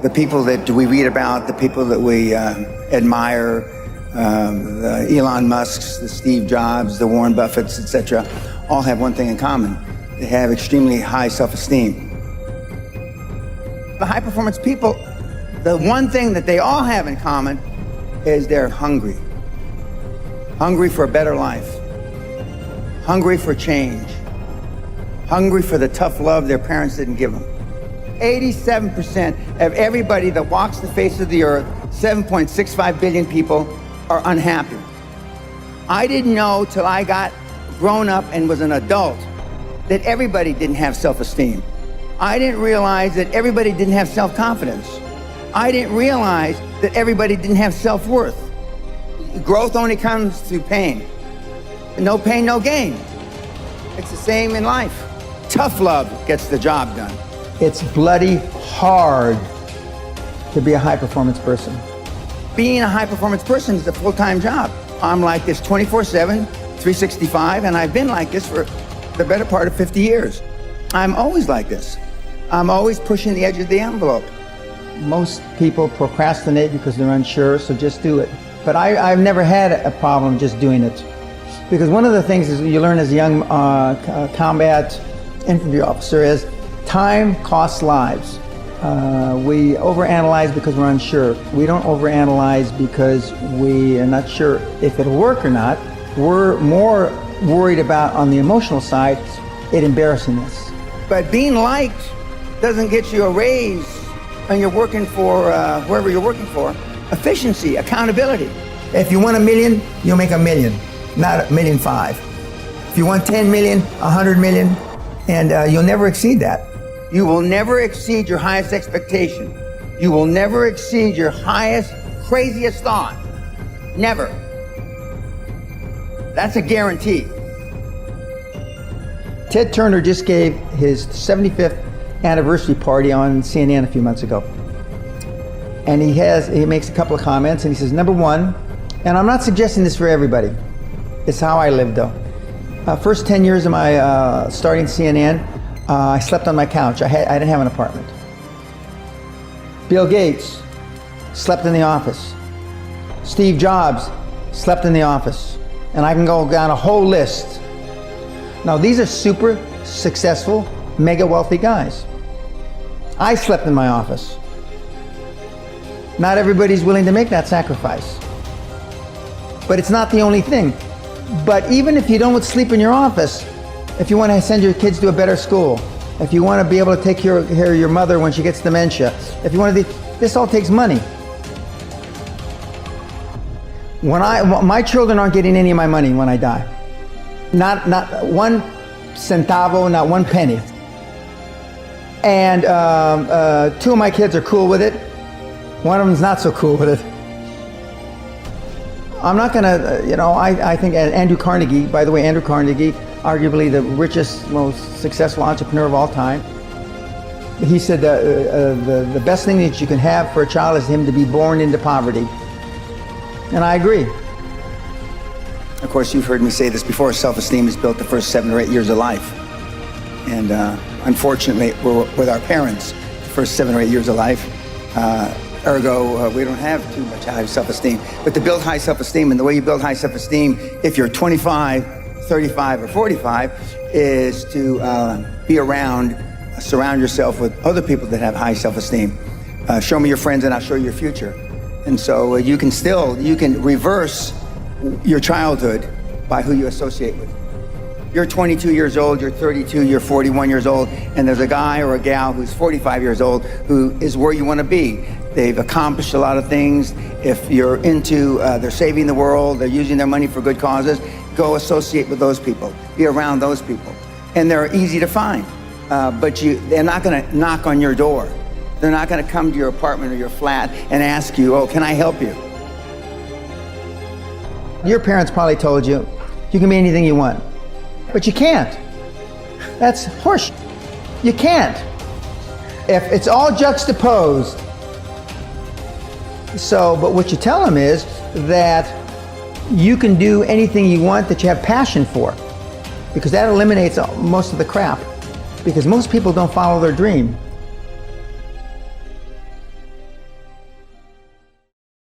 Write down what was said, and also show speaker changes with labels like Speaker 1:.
Speaker 1: The people that we read about, the people that we admire, the Elon Musks, the Steve Jobs, the Warren Buffetts, etc., all have one thing in common. They have extremely high self-esteem. The high-performance people, the one thing that they all have in common is they're hungry. Hungry for a better life. Hungry for change. Hungry for the tough love their parents didn't give them. 87% of everybody that walks the face of the earth, 7.65 billion people, are unhappy. I didn't know till I got grown up and was an adult that everybody didn't have self-esteem. I didn't realize that everybody didn't have self-confidence. I didn't realize that everybody didn't have self-worth. Growth only comes through pain. No pain, no gain. It's the same in life. Tough love gets the job done. It's bloody hard to be a high-performance person. Being a high-performance person is a full-time job. I'm like this 24/7, 365, and I've been like this for the better part of 50 years. I'm always like this. I'm always pushing the edge of the envelope. Most people procrastinate because they're unsure, so just do it. But I've never had a problem just doing it. Because one of the things is you learn as a young combat infantry officer is time costs lives. We overanalyze because we're unsure. We don't overanalyze because we are not sure if it'll work or not. We're more worried about, on the emotional side, it embarrassing us. But being liked doesn't get you a raise when you're working for whoever you're working for. Efficiency, accountability. If you want $1 million, you'll make $1 million, not $1.5 million. If you want 10 million, 100 million, and you'll never exceed that. You will never exceed your highest expectation. You will never exceed your highest, craziest thought. Never. That's a guarantee. Ted Turner just gave his 75th anniversary party on CNN a few months ago. And he makes a couple of comments, and he says, number one, and I'm not suggesting this for everybody, it's how I lived though. First 10 years of my starting CNN, I slept on my couch. I didn't have an apartment. Bill Gates slept in the office. Steve Jobs slept in the office. And I can go down a whole list. Now these are super successful, mega wealthy guys. I slept in my office. Not everybody's willing to make that sacrifice. But it's not the only thing. But even if you don't sleep in your office, if you want to send your kids to a better school, if you want to be able to take care of your mother when she gets dementia, if you want to, this all takes money. My children aren't getting any of my money when I die. Not one centavo, not one penny. And two of my kids are cool with it. One of them's not so cool with it. I'm not gonna, I think Andrew Carnegie, by the way, Andrew Carnegie, arguably the richest, most successful entrepreneur of all time. He said the best thing that you can have for a child is him to be born into poverty. And I agree. Of course, you've heard me say this before, self-esteem is built the first 7 or 8 years of life. And unfortunately, we're with our parents the first 7 or 8 years of life. Ergo, we don't have too much high self-esteem. But to build high self-esteem, and the way you build high self-esteem, if you're 25, 35, or 45, is to be around, surround yourself with other people that have high self-esteem. Show me your friends and I'll show you your future. And so you can reverse your childhood by who you associate with. You're 22 years old, you're 32, you're 41 years old, and there's a guy or a gal who's 45 years old who is where you want to be. They've accomplished a lot of things. If you're into, they're saving the world, they're using their money for good causes, go associate with those people. Be around those people. And they're easy to find, but they're not going to knock on your door. They're not going to come to your apartment or your flat and ask you, oh, can I help you? Your parents probably told you, you can be anything you want. But you can't. That's horseshit. You can't. If it's all juxtaposed. So, but what you tell them is that you can do anything you want that you have passion for, because that eliminates most of the crap. Because most people don't follow their dream.